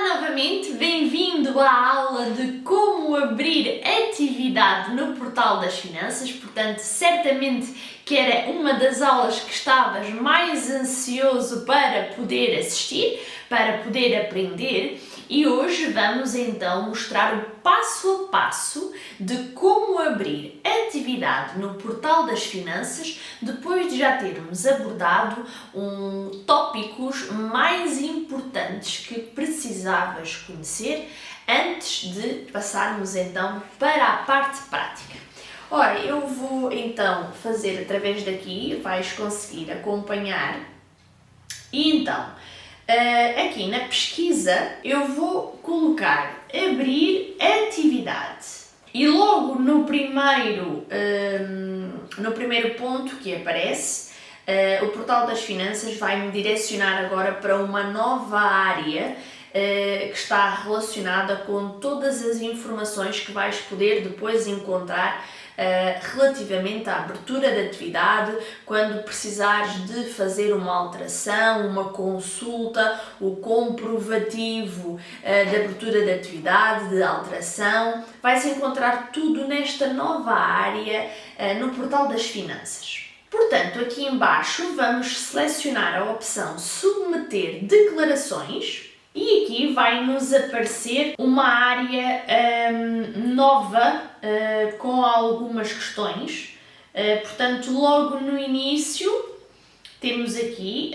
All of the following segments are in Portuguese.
Olá novamente, bem-vindo à aula de como abrir atividade no Portal das Finanças. Portanto, certamente que era uma das aulas que estavas mais ansioso para poder assistir, para poder aprender. E hoje vamos então mostrar o passo a passo de como abrir atividade no Portal das Finanças depois de já termos abordado tópicos mais importantes que precisavas conhecer antes de passarmos então para a parte prática. Ora, eu vou então fazer através daqui, vais conseguir acompanhar e então aqui na pesquisa eu vou colocar abrir atividade e logo no primeiro ponto que aparece o Portal das Finanças vai-me direcionar agora para uma nova área que está relacionada com todas as informações que vais poder depois encontrar relativamente à abertura de atividade, quando precisares de fazer uma alteração, uma consulta, o comprovativo de abertura de atividade, de alteração, vais encontrar tudo nesta nova área no Portal das Finanças. Portanto, aqui embaixo vamos selecionar a opção submeter declarações. E aqui vai nos aparecer uma área nova com algumas questões. Portanto, logo no início temos aqui,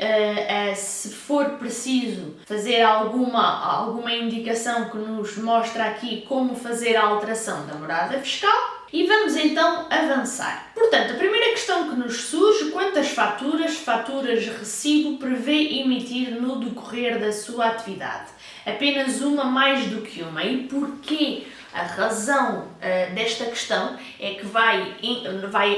se for preciso fazer alguma indicação que nos mostra aqui como fazer a alteração da morada fiscal. E vamos então avançar. Portanto, a primeira questão que nos surge: quantas faturas recibo prevê emitir no decorrer da sua atividade? Apenas uma, mais do que uma. E porquê? A razão desta questão é que vai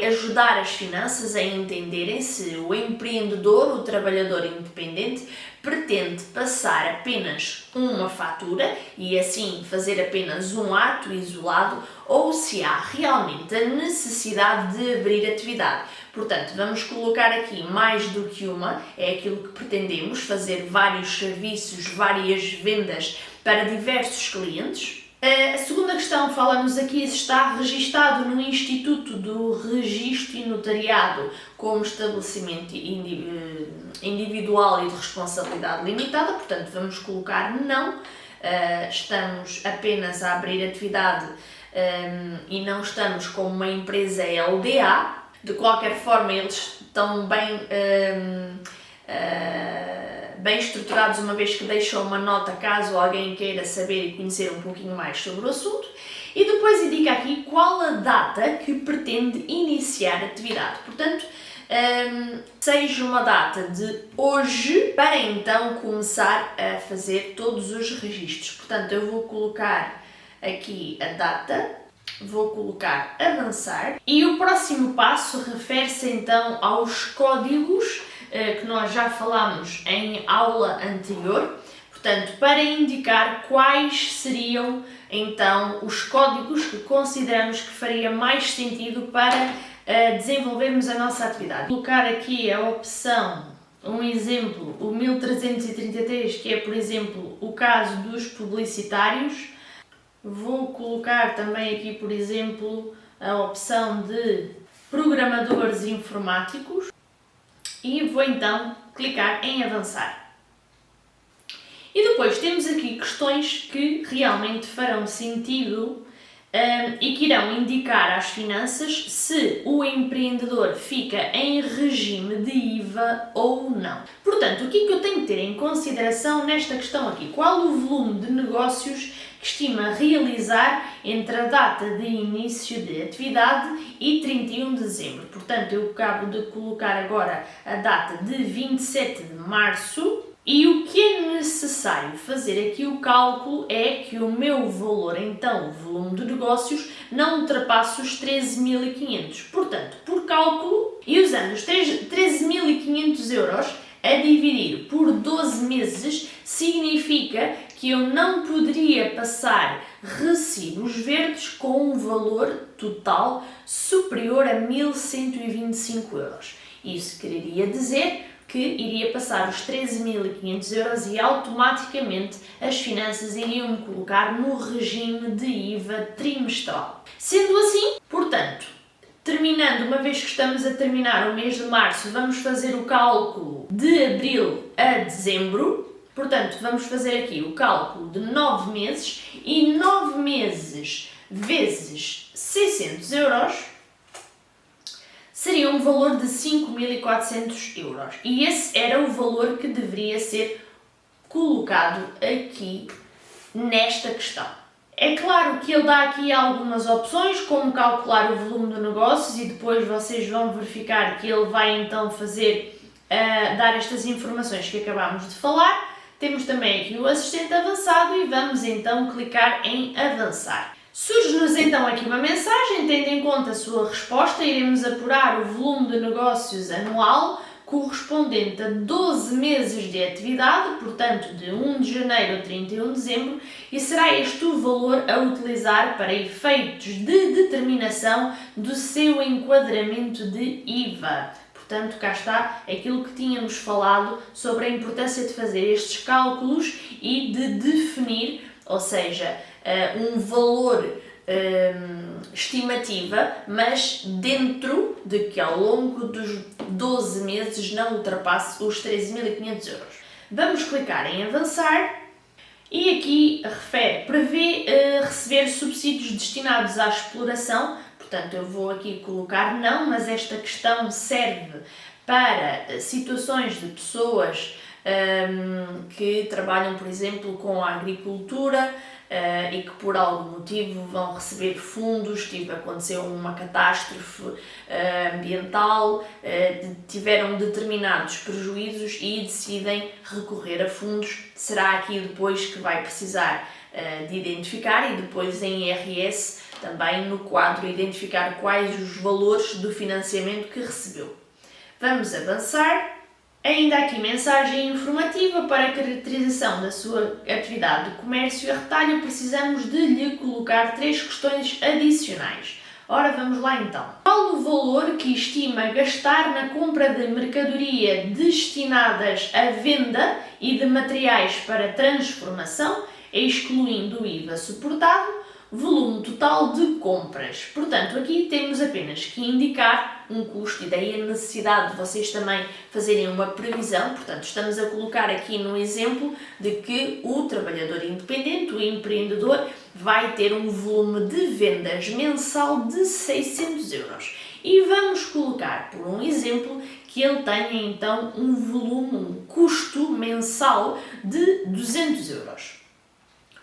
ajudar as finanças a entenderem se o empreendedor, o trabalhador independente, pretende passar apenas uma fatura e assim fazer apenas um ato isolado ou se há realmente a necessidade de abrir atividade. Portanto, vamos colocar aqui mais do que uma, é aquilo que pretendemos, fazer vários serviços, várias vendas para diversos clientes. A segunda questão fala-nos aqui se está registado no Instituto do Registro e Notariado como estabelecimento individual e de responsabilidade limitada, portanto vamos colocar não, estamos apenas a abrir atividade e não estamos como uma empresa LDA. De qualquer forma, eles estão bem estruturados, uma vez que deixam uma nota caso alguém queira saber e conhecer um pouquinho mais sobre o assunto. E depois indica aqui qual a data que pretende iniciar a atividade. Portanto, seja uma data de hoje para então começar a fazer todos os registros. Portanto, eu vou colocar aqui a data, vou colocar avançar e o próximo passo refere-se então aos códigos que nós já falámos em aula anterior, portanto, para indicar quais seriam então os códigos que consideramos que faria mais sentido para desenvolvermos a nossa atividade. Vou colocar aqui a opção, um exemplo, o 1333, que é, por exemplo, o caso dos publicitários. Vou colocar também aqui, por exemplo, a opção de programadores informáticos. E vou então clicar em avançar. E depois temos aqui questões que realmente farão sentido e que irão indicar às finanças se o empreendedor fica em regime de IVA ou não. Portanto, o que é que eu tenho que ter em consideração nesta questão aqui? Qual o volume de negócios que estima realizar entre a data de início de atividade e 31 de dezembro. Portanto, eu acabo de colocar agora a data de 27 de março e o que é necessário fazer aqui o cálculo é que o meu valor, então, o volume de negócios, não ultrapasse os 13.500. Portanto, por cálculo e usando os 13.500 euros a dividir por 12 meses, significa que eu não poderia passar recibos verdes com um valor total superior a 1.125 euros. Isso quereria dizer que iria passar os 13.500 euros e automaticamente as finanças iriam me colocar no regime de IVA trimestral. Sendo assim, portanto, terminando, uma vez que estamos a terminar o mês de março, vamos fazer o cálculo de abril a dezembro. Portanto, vamos fazer aqui o cálculo de 9 meses e 9 meses vezes 600 euros seria um valor de 5.400 euros. E esse era o valor que deveria ser colocado aqui nesta questão. É claro que ele dá aqui algumas opções, como calcular o volume de negócios, e depois vocês vão verificar que ele vai então dar estas informações que acabámos de falar. Temos também aqui o assistente avançado e vamos então clicar em avançar. Surge-nos então aqui uma mensagem, tendo em conta a sua resposta, iremos apurar o volume de negócios anual correspondente a 12 meses de atividade, portanto de 1 de janeiro a 31 de dezembro, e será este o valor a utilizar para efeitos de determinação do seu enquadramento de IVA. Portanto, cá está aquilo que tínhamos falado sobre a importância de fazer estes cálculos e de definir, ou seja, um valor estimativa, mas dentro de que ao longo dos 12 meses não ultrapasse os 13.500 euros. Vamos clicar em avançar e aqui prevê receber subsídios destinados à exploração. Portanto, eu vou aqui colocar não, mas esta questão serve para situações de pessoas que trabalham, por exemplo, com a agricultura e que por algum motivo vão receber fundos, aconteceu uma catástrofe ambiental, tiveram determinados prejuízos e decidem recorrer a fundos. Será aqui depois que vai precisar de identificar e depois em IRS também no quadro identificar quais os valores do financiamento que recebeu. Vamos avançar. Ainda aqui mensagem informativa para a caracterização da sua atividade de comércio a retalho, precisamos de lhe colocar 3 questões adicionais. Ora, vamos lá então. Qual o valor que estima gastar na compra de mercadoria destinadas à venda e de materiais para transformação, excluindo o IVA suportado, volume total de compras? Portanto, aqui temos apenas que indicar um custo e daí a necessidade de vocês também fazerem uma previsão. Portanto, estamos a colocar aqui no exemplo de que o trabalhador independente, o empreendedor, vai ter um volume de vendas mensal de 600 euros. E vamos colocar, por um exemplo, que ele tenha então um custo mensal de 200 euros.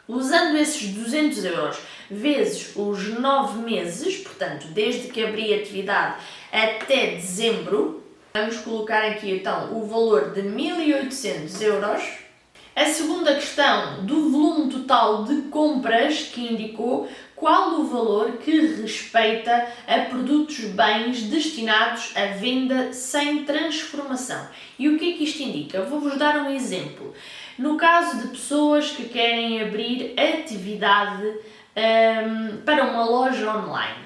Usando esses 200 euros vezes os 9 meses, portanto, desde que abri a atividade até dezembro, vamos colocar aqui então o valor de 1.800 euros. A segunda questão do volume total de compras que indicou, qual o valor que respeita a produtos bens destinados à venda sem transformação. E o que é que isto indica? Eu vou-vos dar um exemplo. No caso de pessoas que querem abrir atividade para uma loja online,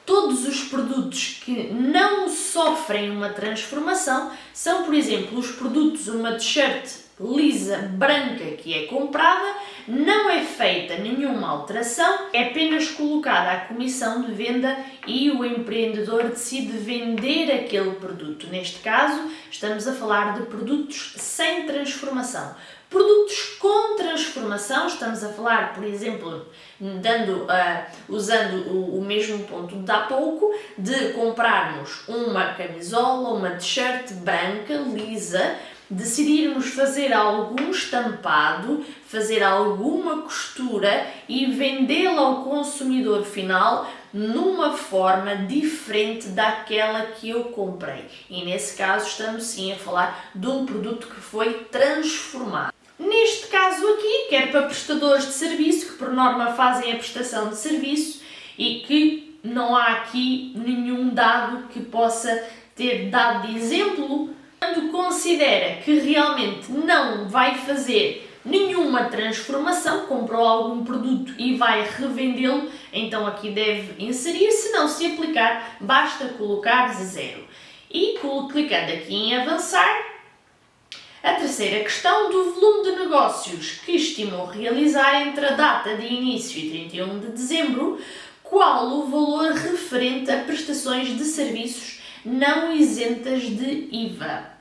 todos os produtos que não sofrem uma transformação são, por exemplo, os produtos, uma t-shirt lisa, branca, que é comprada, não é feita nenhuma alteração, é apenas colocada a comissão de venda e o empreendedor decide vender aquele produto. Neste caso, estamos a falar de produtos sem transformação. Produtos com transformação, estamos a falar, por exemplo, usando o mesmo ponto de há pouco, de comprarmos uma camisola, uma t-shirt branca, lisa, decidirmos fazer algum estampado, fazer alguma costura e vendê-la ao consumidor final numa forma diferente daquela que eu comprei. E nesse caso estamos sim a falar de um produto que foi transformado. Neste caso aqui, quer para prestadores de serviço, que por norma fazem a prestação de serviço e que não há aqui nenhum dado que possa ter dado de exemplo, quando considera que realmente não vai fazer nenhuma transformação, comprou algum produto e vai revendê-lo, então aqui deve inserir. Se não se aplicar, basta colocar 0. E clicando aqui em avançar, A terceira questão, do volume de negócios que estimou realizar entre a data de início e 31 de dezembro, qual o valor referente a prestações de serviços não isentas de IVA?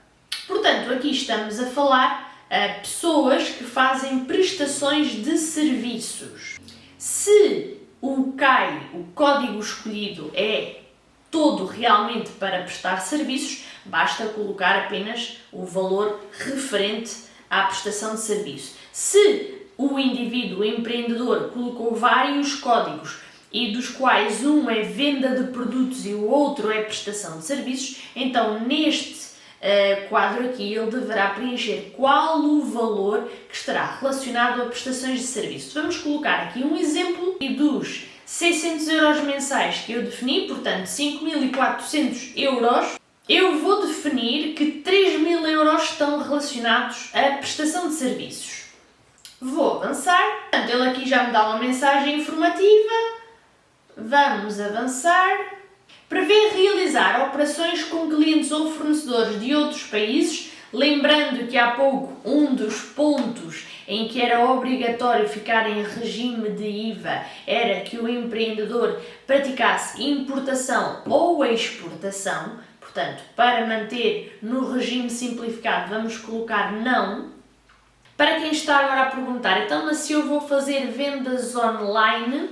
Portanto, aqui estamos a falar a pessoas que fazem prestações de serviços. Se o CAI, o código escolhido, é todo realmente para prestar serviços, basta colocar apenas o valor referente à prestação de serviço. Se o indivíduo, o empreendedor, colocou vários códigos e dos quais um é venda de produtos e o outro é prestação de serviços, então neste quadro aqui ele deverá preencher qual o valor que estará relacionado a prestações de serviço. Vamos colocar aqui um exemplo dos 600 euros mensais que eu defini, portanto 5.400 euros, eu vou definir que 3.000 euros estão relacionados à prestação de serviços. Vou avançar, portanto ele aqui já me dá uma mensagem informativa, vamos avançar. Prevê realizar operações com clientes ou fornecedores de outros países, lembrando que há pouco um dos pontos em que era obrigatório ficar em regime de IVA era que o empreendedor praticasse importação ou exportação. Portanto, para manter no regime simplificado, vamos colocar não. Para quem está agora a perguntar, então, mas se eu vou fazer vendas online,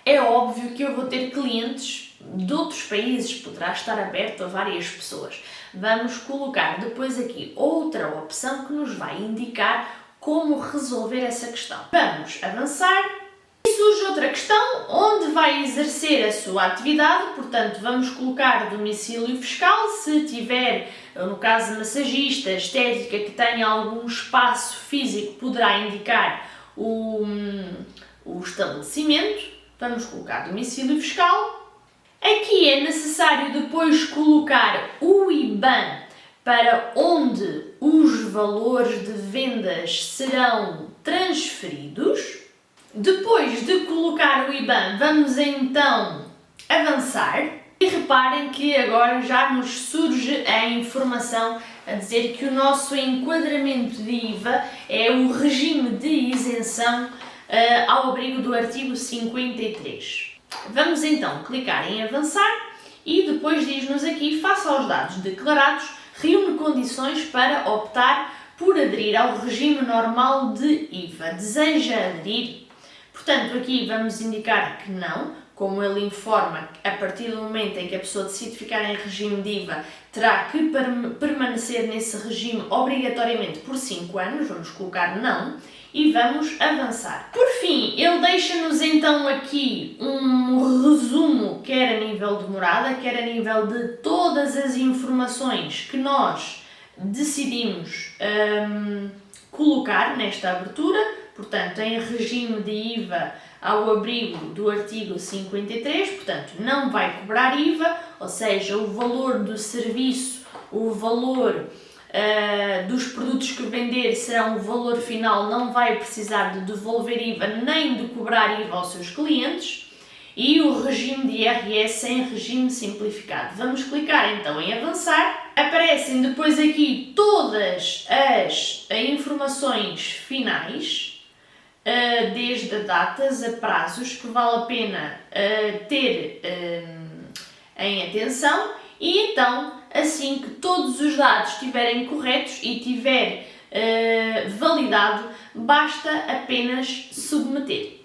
é óbvio que eu vou ter clientes de outros países, poderá estar aberto a várias pessoas. Vamos colocar depois aqui outra opção que nos vai indicar como resolver essa questão. Vamos avançar. E surge outra questão, onde vai exercer a sua atividade, portanto vamos colocar domicílio fiscal, se tiver, no caso massagista, estética, que tenha algum espaço físico, poderá indicar o estabelecimento, vamos colocar domicílio fiscal. Aqui é necessário depois colocar o IBAN para onde os valores de vendas serão transferidos. Depois de colocar o IBAN, vamos então avançar e reparem que agora já nos surge a informação a dizer que o nosso enquadramento de IVA é o regime de isenção ao abrigo do artigo 53. Vamos então clicar em avançar e depois diz-nos aqui, face aos dados declarados, reúne condições para optar por aderir ao regime normal de IVA. Deseja aderir? Portanto, aqui vamos indicar que não, como ele informa que a partir do momento em que a pessoa decide ficar em regime de IVA, terá que permanecer nesse regime obrigatoriamente por 5 anos, vamos colocar não, e vamos avançar. Por fim, ele deixa-nos então aqui um resumo, quer a nível de morada, quer a nível de todas as informações que nós decidimos colocar nesta abertura, portanto, em regime de IVA ao abrigo do artigo 53, portanto, não vai cobrar IVA, ou seja, o valor do serviço, o valor dos produtos que vender será o valor final, não vai precisar de devolver IVA nem de cobrar IVA aos seus clientes, e o regime de IRS em regime simplificado. Vamos clicar então em avançar. Aparecem depois aqui todas as informações finais, desde datas a prazos, que vale a pena ter em atenção, e então, assim que todos os dados estiverem corretos e tiver validado, basta apenas submeter.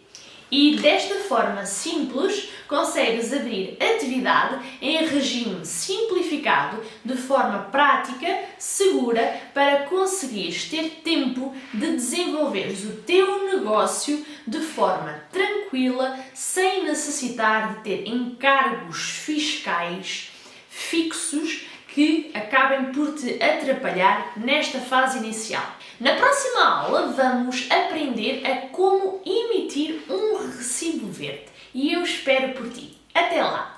E desta forma simples consegues abrir atividade em regime simplificado, de forma prática, segura, para conseguires ter tempo de desenvolveres o teu negócio de forma tranquila, sem necessitar de ter encargos fiscais fixos que acabem por te atrapalhar nesta fase inicial. Na próxima aula vamos aprender a como emitir um recibo verde e eu espero por ti. Até lá!